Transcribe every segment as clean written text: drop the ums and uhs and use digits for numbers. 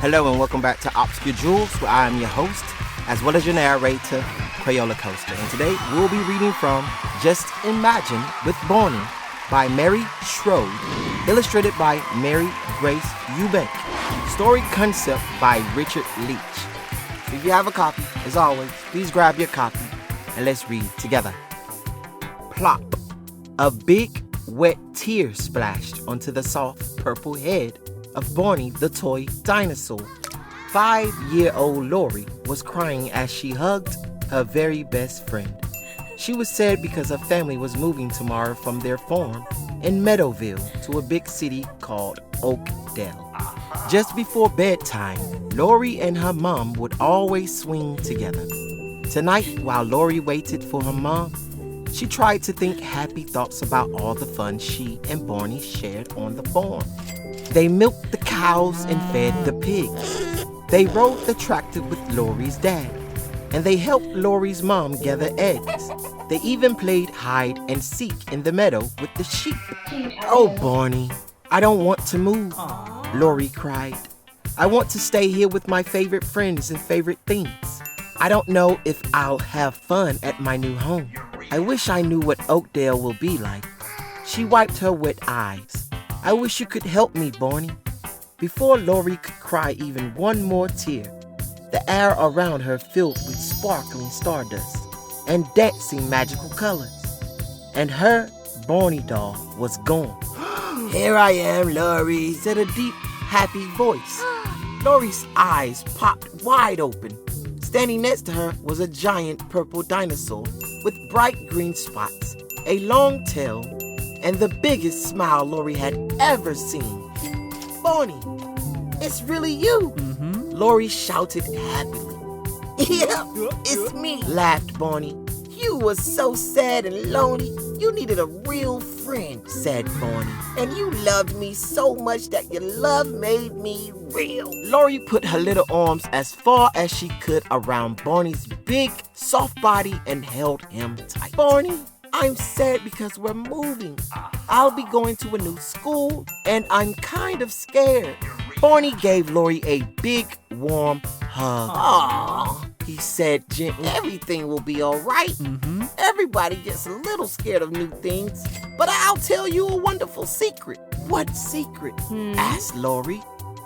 Hello and welcome back to Obscure Jewels, where I am your host, as well as your narrator, Crayola Coaster. And today we'll be reading from Just Imagine with Barney by Mary Shrode, illustrated by Mary Grace Eubank. Story concept by Richard Leach. So if you have a copy, as always, please grab your copy and let's read together. Plop. A big, wet tear splashed onto the soft purple head of Barney the toy dinosaur. 5-year-old Lori was crying as she hugged her very best friend. She was sad because her family was moving tomorrow from their farm in Meadowville to a big city called Oakdale. Just before bedtime, Lori and her mom would always swing together. Tonight, while Lori waited for her mom, she tried to think happy thoughts about all the fun she and Barney shared on the farm. They milked the cows and fed the pigs. They rode the tractor with Lori's dad. And they helped Lori's mom gather eggs. They even played hide and seek in the meadow with the sheep. Oh, Barney, I don't want to move, Lori cried. I want to stay here with my favorite friends and favorite things. I don't know if I'll have fun at my new home. I wish I knew what Oakdale will be like. She wiped her wet eyes. I wish you could help me, Barney. Before Lori could cry even one more tear, the air around her filled with sparkling stardust and dancing magical colors. And her Barney doll was gone. Here I am, Lori, said a deep, happy voice. Lori's eyes popped wide open. Standing next to her was a giant purple dinosaur with bright green spots, a long tail, and the biggest smile Lori had ever seen. Barney, it's really you, Lori shouted happily. Yeah, it's me, laughed Barney. You were so sad and lonely. You needed a real friend, said Barney. And you loved me so much that your love made me real. Lori put her little arms as far as she could around Barney's big, soft body and held him tight. Barney, I'm sad because we're moving. I'll be going to a new school, and I'm kind of scared. Barney gave Lori a big, warm hug. Aww, he said gently. Everything will be all right. Everybody gets a little scared of new things, but I'll tell you a wonderful secret. What secret? Asked Lori.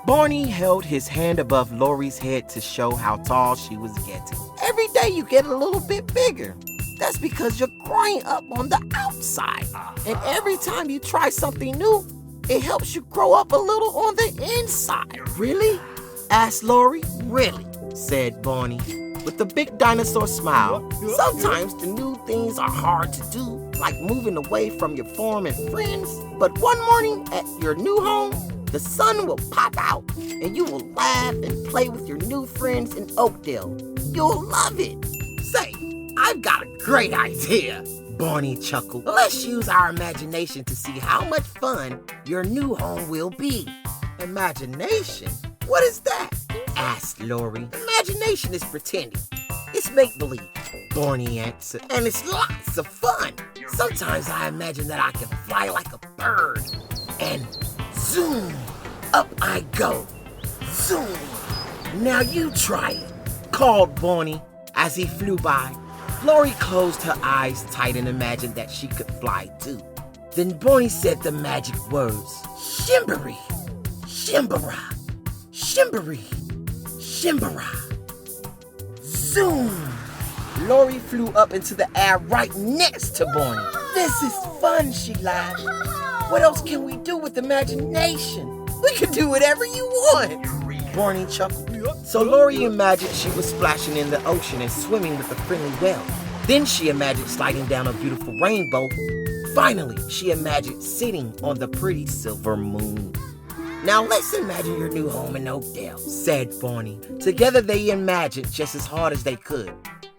Barney held his hand above Lori's head to show how tall she was getting. Every day you get a little bit bigger. That's because you're growing up on the outside. And every time you try something new, it helps you grow up a little on the inside. Really? Asked Lori. Really, said Barney, with a big dinosaur smile. Sometimes the new things are hard to do, like moving away from your farm and friends. But one morning at your new home, the sun will pop out and you will laugh and play with your new friends in Oakdale. You'll love it. Say, I've got a great idea, Barney chuckled. Let's use our imagination to see how much fun your new home will be. Imagination? What is that? Asked Lori. Imagination is pretending. It's make-believe, Barney answered. And it's lots of fun. Sometimes I imagine that I can fly like a bird. And zoom, up I go. Zoom. Now you try it, called Barney as he flew by. Lori closed her eyes tight and imagined that she could fly too. Then Barney said the magic words, Shimmery, Shimbara, Shimmery, Shimbara. Zoom! Lori flew up into the air right next to Barney. This is fun, she laughed. What else can we do with imagination? We can do whatever you want, Barney chuckled. So Lori imagined she was splashing in the ocean and swimming with a friendly whale. Then she imagined sliding down a beautiful rainbow. Finally, she imagined sitting on the pretty silver moon. Now let's imagine your new home in Oakdale, said Barney. Together they imagined just as hard as they could.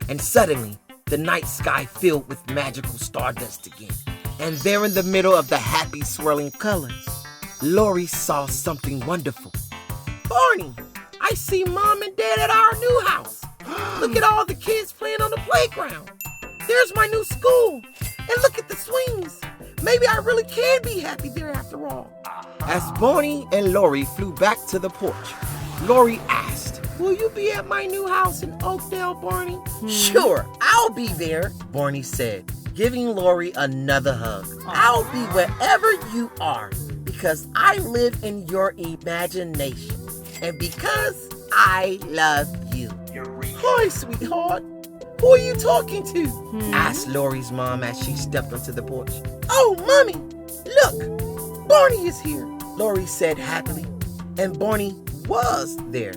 And suddenly, the night sky filled with magical stardust again. And there in the middle of the happy swirling colors, Lori saw something wonderful. Barney, I see Mom and Dad at our new house. Look at all the kids playing on the playground. There's my new school. And look at the swings. Maybe I really can be happy there after all. As Barney and Lori flew back to the porch, Lori asked, "Will you be at my new house in Oakdale, Barney?" Sure, I'll be there, Barney said, giving Lori another hug. I'll be wherever you are because I live in your imagination and because I love you. "Hi, sweetheart. Who are you talking to?" asked Lori's mom as she stepped onto the porch. Oh, Mommy, look, Barney is here, Lori said happily, and Barney was there,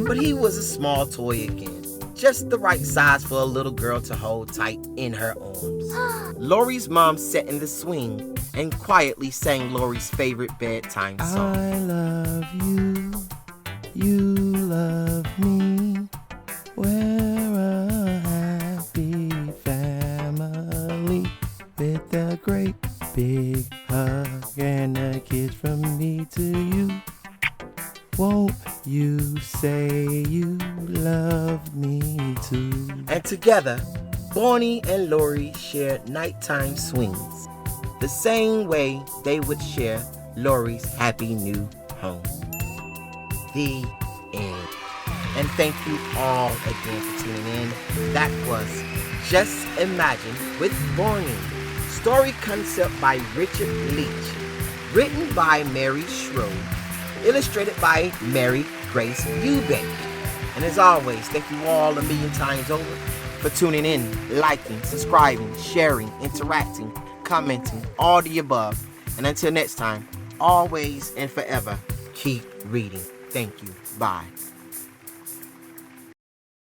but he was a small toy again, just the right size for a little girl to hold tight in her arms. Lori's mom sat in the swing and quietly sang Lori's favorite bedtime song. I love you, you love me, we're a happy family with a great big hug and a kiss from me to you. Won't you say you love me too? And together, Barney and Lori shared nighttime swings, the same way they would share Lori's happy new home. The end. And thank you all again for tuning in. That was Just Imagine with Barney. Story concept by Richard Leach. Written by Mary Shrode. Illustrated by Mary Grace Eubank. And as always, thank you all a million times over for tuning in, liking, subscribing, sharing, interacting, commenting, all the above. And until next time, always and forever, keep reading. Thank you. Bye.